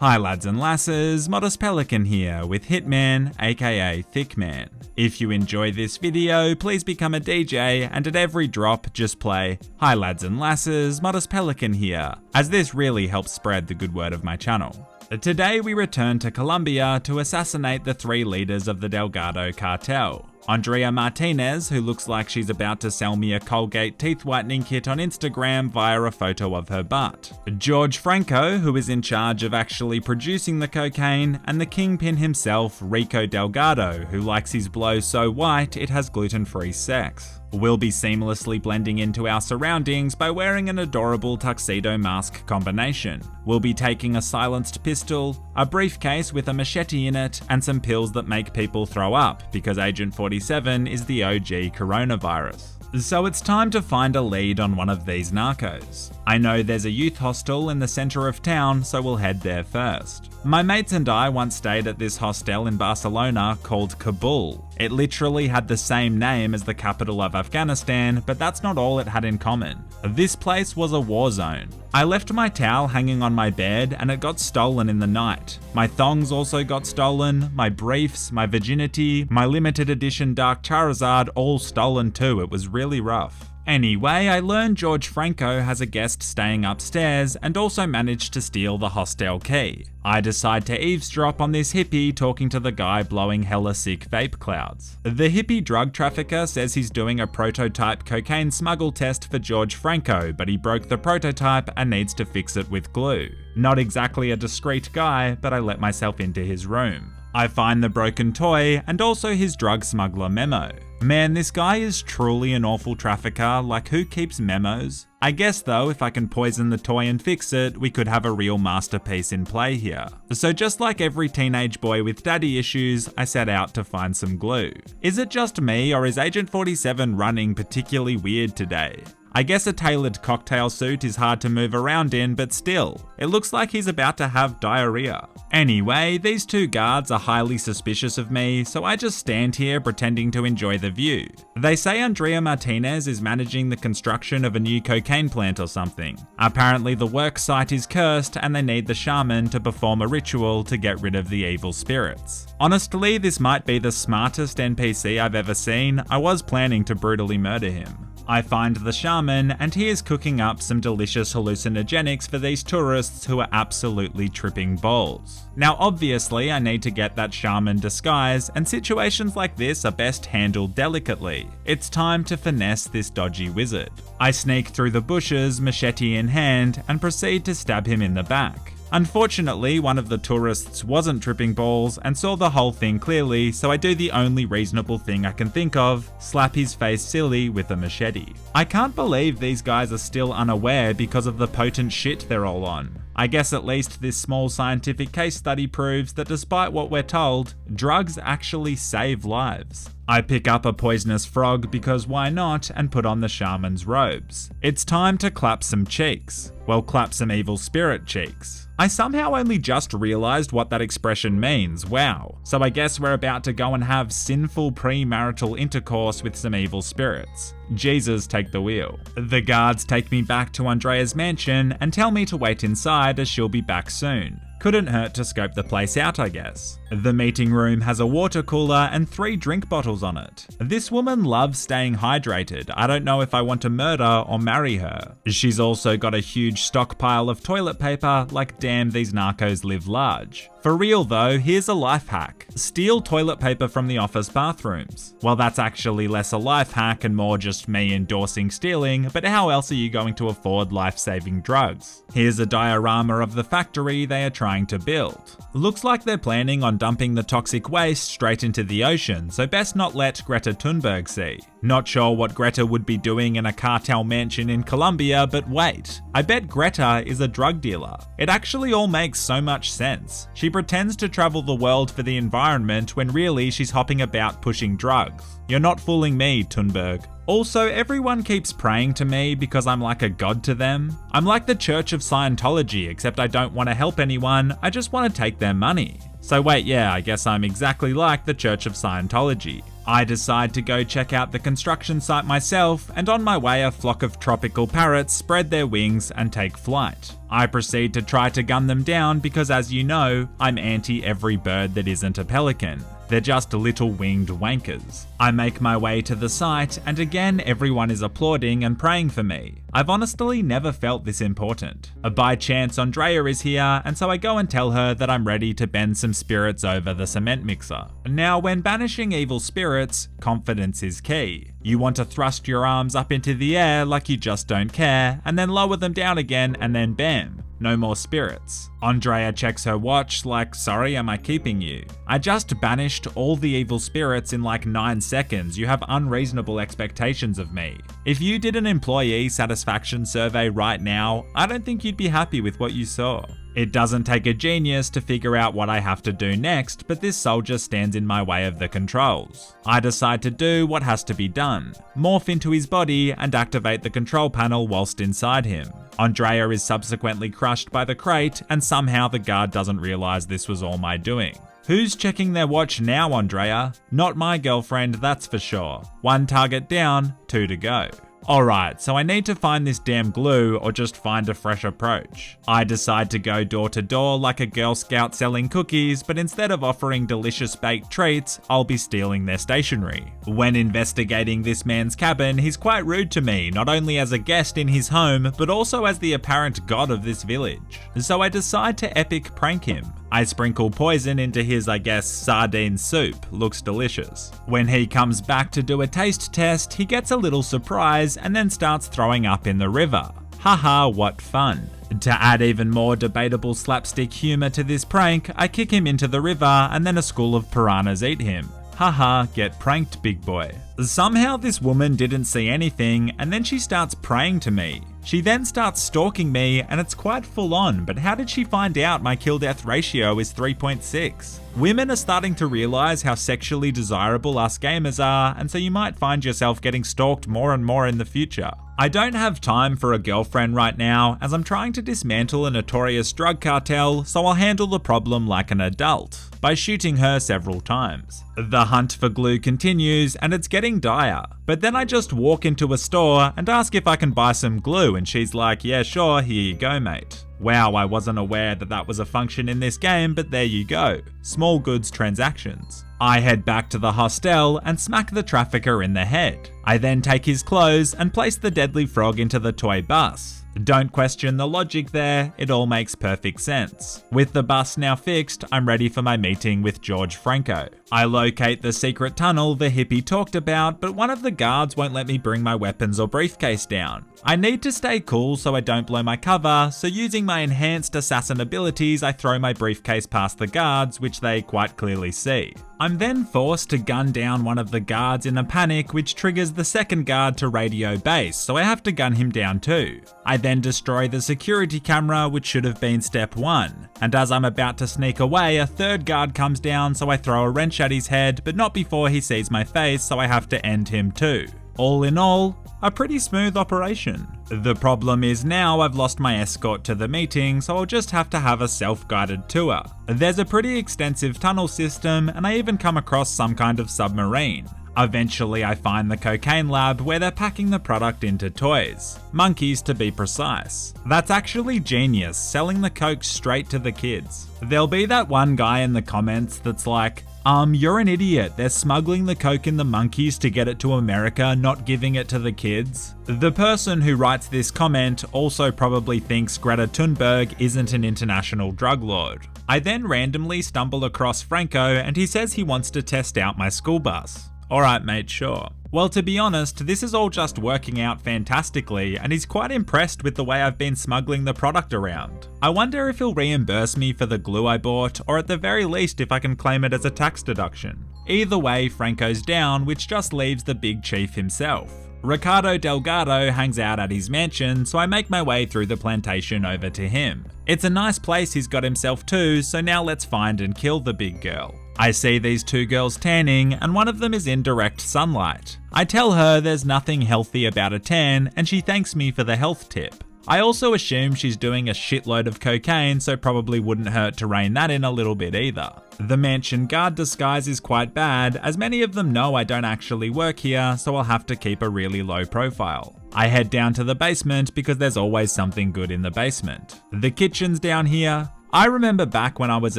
Hi lads and lasses, Modest Pelican here with Hitman, aka Thickman. If you enjoy this video, please become a DJ and at every drop just play "Hi lads and lasses, Modest Pelican here," as this really helps spread the good word of my channel. Today we return to Colombia to assassinate the three leaders of the Delgado cartel. Andrea Martinez, who looks like she's about to sell me a Colgate teeth whitening kit on Instagram via a photo of her butt. George Franco, who is in charge of actually producing the cocaine, and the kingpin himself, Rico Delgado, who likes his blow so white it has gluten-free sex. We'll be seamlessly blending into our surroundings by wearing an adorable tuxedo mask combination. We'll be taking a silenced pistol, a briefcase with a machete in it, and some pills that make people throw up, because Agent 47 is the OG coronavirus. So it's time to find a lead on one of these narcos. I know there's a youth hostel in the center of town, so we'll head there first. My mates and I once stayed at this hostel in Barcelona called Kabul. It literally had the same name as the capital of Afghanistan, but that's not all it had in common. This place was a war zone. I left my towel hanging on my bed and it got stolen in the night. My thongs also got stolen, my briefs, my virginity, my limited edition Dark Charizard all stolen too. It was really rough. Anyway, I learned George Franco has a guest staying upstairs and also managed to steal the hostel key. I decide to eavesdrop on this hippie talking to the guy blowing hella sick vape clouds. The hippie drug trafficker says he's doing a prototype cocaine smuggle test for George Franco, but he broke the prototype and needs to fix it with glue. Not exactly a discreet guy, but I let myself into his room. I find the broken toy and also his drug smuggler memo. Man, this guy is truly an awful trafficker, like who keeps memos? I guess though, if I can poison the toy and fix it, we could have a real masterpiece in play here. So just like every teenage boy with daddy issues, I set out to find some glue. Is it just me, or is Agent 47 running particularly weird today? I guess a tailored cocktail suit is hard to move around in, but still, it looks like he's about to have diarrhea. Anyway, these two guards are highly suspicious of me, so I just stand here pretending to enjoy the view. They say Andrea Martinez is managing the construction of a new cocaine plant or something. Apparently the work site is cursed and they need the shaman to perform a ritual to get rid of the evil spirits. Honestly, this might be the smartest NPC I've ever seen. I was planning to brutally murder him. I find the shaman and he is cooking up some delicious hallucinogenics for these tourists who are absolutely tripping balls. Now obviously I need to get that shaman disguise, and situations like this are best handled delicately. It's time to finesse this dodgy wizard. I sneak through the bushes, machete in hand, and proceed to stab him in the back. Unfortunately, one of the tourists wasn't tripping balls and saw the whole thing clearly, so I do the only reasonable thing I can think of: slap his face silly with a machete. I can't believe these guys are still unaware because of the potent shit they're all on. I guess at least this small scientific case study proves that despite what we're told, drugs actually save lives. I pick up a poisonous frog because why not, and put on the shaman's robes. It's time to clap some cheeks. Well, clap some evil spirit cheeks. I somehow only just realized what that expression means, wow. So I guess we're about to go and have sinful premarital intercourse with some evil spirits. Jesus, take the wheel. The guards take me back to Andrea's mansion and tell me to wait inside as she'll be back soon. Couldn't hurt to scope the place out, I guess. The meeting room has a water cooler and 3 drink bottles on it. This woman loves staying hydrated. I don't know if I want to murder or marry her. She's also got a huge stockpile of toilet paper, like damn, these narcos live large. For real though, here's a life hack. Steal toilet paper from the office bathrooms. Well, that's actually less a life hack and more just me endorsing stealing, but how else are you going to afford life-saving drugs? Here's a diorama of the factory they are trying to build. Looks like they're planning on dumping the toxic waste straight into the ocean, so best not let Greta Thunberg see. Not sure what Greta would be doing in a cartel mansion in Colombia, but wait, I bet Greta is a drug dealer. It actually all makes so much sense. She pretends to travel the world for the environment when really she's hopping about pushing drugs. You're not fooling me, Thunberg. Also, everyone keeps praying to me because I'm like a god to them. I'm like the Church of Scientology, except I don't want to help anyone, I just want to take their money. So wait, yeah, I guess I'm exactly like the Church of Scientology. I decide to go check out the construction site myself, and on my way a flock of tropical parrots spread their wings and take flight. I proceed to try to gun them down because, as you know, I'm anti every bird that isn't a pelican. They're just little winged wankers. I make my way to the site, and again everyone is applauding and praying for me. I've honestly never felt this important. By chance Andrea is here, and so I go and tell her that I'm ready to bend some spirits over the cement mixer. Now, when banishing evil spirits, confidence is key. You want to thrust your arms up into the air like you just don't care, and then lower them down again, and then bam. No more spirits. Andrea checks her watch like, sorry, am I keeping you? I just banished all the evil spirits in like 9 seconds. You have unreasonable expectations of me. If you did an employee satisfaction survey right now, I don't think you'd be happy with what you saw. It doesn't take a genius to figure out what I have to do next, but this soldier stands in my way of the controls. I decide to do what has to be done, morph into his body and activate the control panel whilst inside him. Andrea is subsequently crushed by the crate, and somehow the guard doesn't realise this was all my doing. Who's checking their watch now, Andrea? Not my girlfriend, that's for sure. 1 target down, 2 to go. Alright, so I need to find this damn glue or just find a fresh approach. I decide to go door to door like a Girl Scout selling cookies, but instead of offering delicious baked treats, I'll be stealing their stationery. When investigating this man's cabin, he's quite rude to me, not only as a guest in his home, but also as the apparent god of this village. So I decide to epic prank him. I sprinkle poison into his, I guess, sardine soup. Looks delicious. When he comes back to do a taste test, he gets a little surprise and then starts throwing up in the river. Haha, what fun. To add even more debatable slapstick humour to this prank, I kick him into the river and then a school of piranhas eat him. Haha, get pranked, big boy. Somehow this woman didn't see anything, and then she starts praying to me. She then starts stalking me, and it's quite full on, but how did she find out my kill-death ratio is 3.6? Women are starting to realise how sexually desirable us gamers are, and so you might find yourself getting stalked more and more in the future. I don't have time for a girlfriend right now, as I'm trying to dismantle a notorious drug cartel, so I'll handle the problem like an adult, by shooting her several times. The hunt for glue continues, and it's getting dire. But then I just walk into a store and ask if I can buy some glue, and she's like, yeah sure, here you go mate. Wow, I wasn't aware that that was a function in this game, but there you go. Small goods transactions. I head back to the hostel and smack the trafficker in the head. I then take his clothes and place the deadly frog into the toy bus. Don't question the logic there, it all makes perfect sense. With the bus now fixed, I'm ready for my meeting with George Franco. I locate the secret tunnel the hippie talked about, but one of the guards won't let me bring my weapons or briefcase down. I need to stay cool so I don't blow my cover, so using my enhanced assassin abilities, I throw my briefcase past the guards, which they quite clearly see. I'm then forced to gun down one of the guards in a panic, which triggers the second guard to radio base, so I have to gun him down too. I then destroy the security camera, which should have been step 1. And as I'm about to sneak away, a third guard comes down, so I throw a wrench at his head, but not before he sees my face, so I have to end him too. All in all, a pretty smooth operation. The problem is now I've lost my escort to the meeting, so I'll just have to have a self-guided tour. There's a pretty extensive tunnel system, and I even come across some kind of submarine. Eventually I find the cocaine lab where they're packing the product into toys. Monkeys to be precise. That's actually genius, selling the coke straight to the kids. There'll be that one guy in the comments that's like, you're an idiot, they're smuggling the coke in the monkeys to get it to America, not giving it to the kids. The person who writes this comment also probably thinks Greta Thunberg isn't an international drug lord. I then randomly stumble across Franco and he says he wants to test out my school bus. Alright mate, sure. Well, to be honest, this is all just working out fantastically, and he's quite impressed with the way I've been smuggling the product around. I wonder if he'll reimburse me for the glue I bought, or at the very least if I can claim it as a tax deduction. Either way, Franco's down, which just leaves the big chief himself. Ricardo Delgado hangs out at his mansion, so I make my way through the plantation over to him. It's a nice place he's got himself to, so now let's find and kill the big girl. I see these 2 girls tanning, and one of them is in direct sunlight. I tell her there's nothing healthy about a tan, and she thanks me for the health tip. I also assume she's doing a shitload of cocaine, so probably wouldn't hurt to rein that in a little bit either. The mansion guard disguise is quite bad, as many of them know I don't actually work here, so I'll have to keep a really low profile. I head down to the basement because there's always something good in the basement. The kitchen's down here. I remember back when I was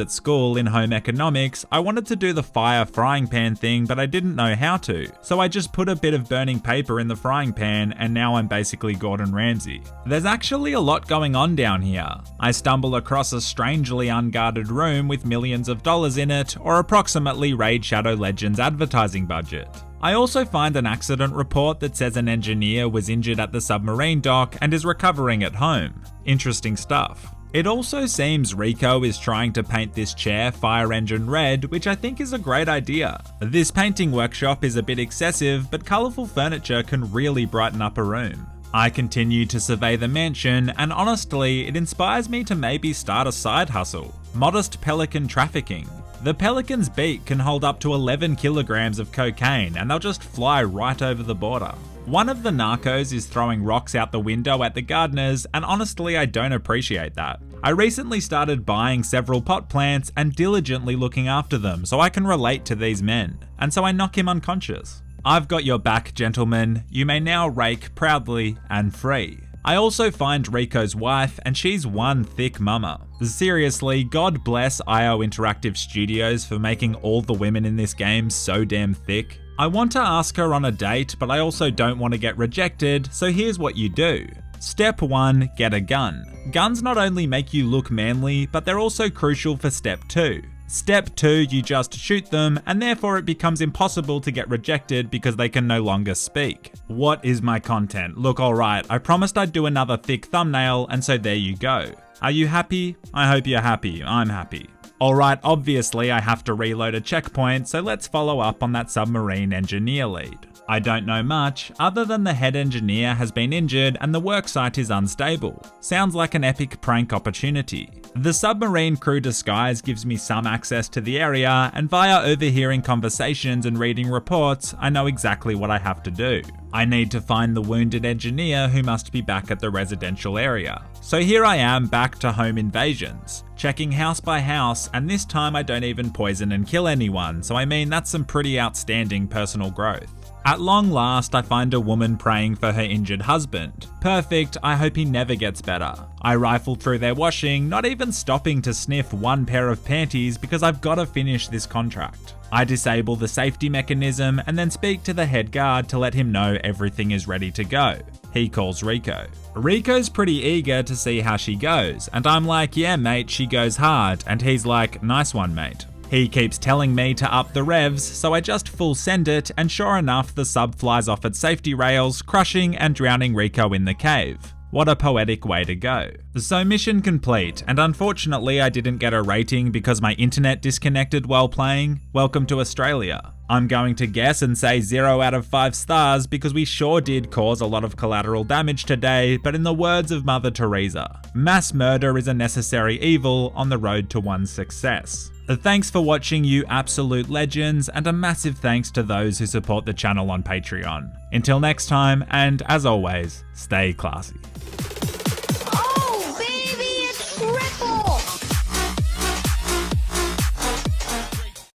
at school in home economics, I wanted to do the fire frying pan thing, but I didn't know how to. So I just put a bit of burning paper in the frying pan, and now I'm basically Gordon Ramsay. There's actually a lot going on down here. I stumble across a strangely unguarded room with millions of dollars in it, or approximately Raid Shadow Legends' advertising budget. I also find an accident report that says an engineer was injured at the submarine dock and is recovering at home. Interesting stuff. It also seems Rico is trying to paint this chair fire engine red, which I think is a great idea. This painting workshop is a bit excessive, but colourful furniture can really brighten up a room. I continue to survey the mansion, and honestly, it inspires me to maybe start a side hustle. Modest Pelican trafficking. The Pelican's beak can hold up to 11 kilograms of cocaine, and they'll just fly right over the border. One of the narcos is throwing rocks out the window at the gardeners, and honestly I don't appreciate that. I recently started buying several pot plants and diligently looking after them so I can relate to these men, and so I knock him unconscious. I've got your back, gentlemen. You may now rake proudly and free. I also find Rico's wife, and she's one thick mama. Seriously, God bless IO Interactive Studios for making all the women in this game so damn thick. I want to ask her on a date, but I also don't want to get rejected, so here's what you do. Step 1, get a gun. Guns not only make you look manly, but they're also crucial for step 2. Step 2, you just shoot them, and therefore it becomes impossible to get rejected because they can no longer speak. What is my content? Look, alright, I promised I'd do another thick thumbnail, and so there you go. Are you happy? I hope you're happy. I'm happy. Alright, obviously I have to reload a checkpoint, so let's follow up on that submarine engineer lead. I don't know much, other than the head engineer has been injured and the worksite is unstable. Sounds like an epic prank opportunity. The submarine crew disguise gives me some access to the area, and via overhearing conversations and reading reports, I know exactly what I have to do. I need to find the wounded engineer who must be back at the residential area. So here I am back to home invasions, checking house by house, and this time I don't even poison and kill anyone, so I mean that's some pretty outstanding personal growth. At long last, I find a woman praying for her injured husband. Perfect, I hope he never gets better. I rifle through their washing, not even stopping to sniff one pair of panties because I've got to finish this contract. I disable the safety mechanism and then speak to the head guard to let him know everything is ready to go. He calls Rico. Rico's pretty eager to see how she goes, and I'm like, yeah mate, she goes hard, and he's like, nice one mate. He keeps telling me to up the revs, so I just full send it, and sure enough the sub flies off its safety rails, crushing and drowning Rico in the cave. What a poetic way to go. So mission complete, and unfortunately I didn't get a rating because my internet disconnected while playing. Welcome to Australia. I'm going to guess and say 0 out of 5 stars because we sure did cause a lot of collateral damage today, but in the words of Mother Teresa, mass murder is a necessary evil on the road to one's success. Thanks for watching, you absolute legends, and a massive thanks to those who support the channel on Patreon. Until next time, and as always, stay classy.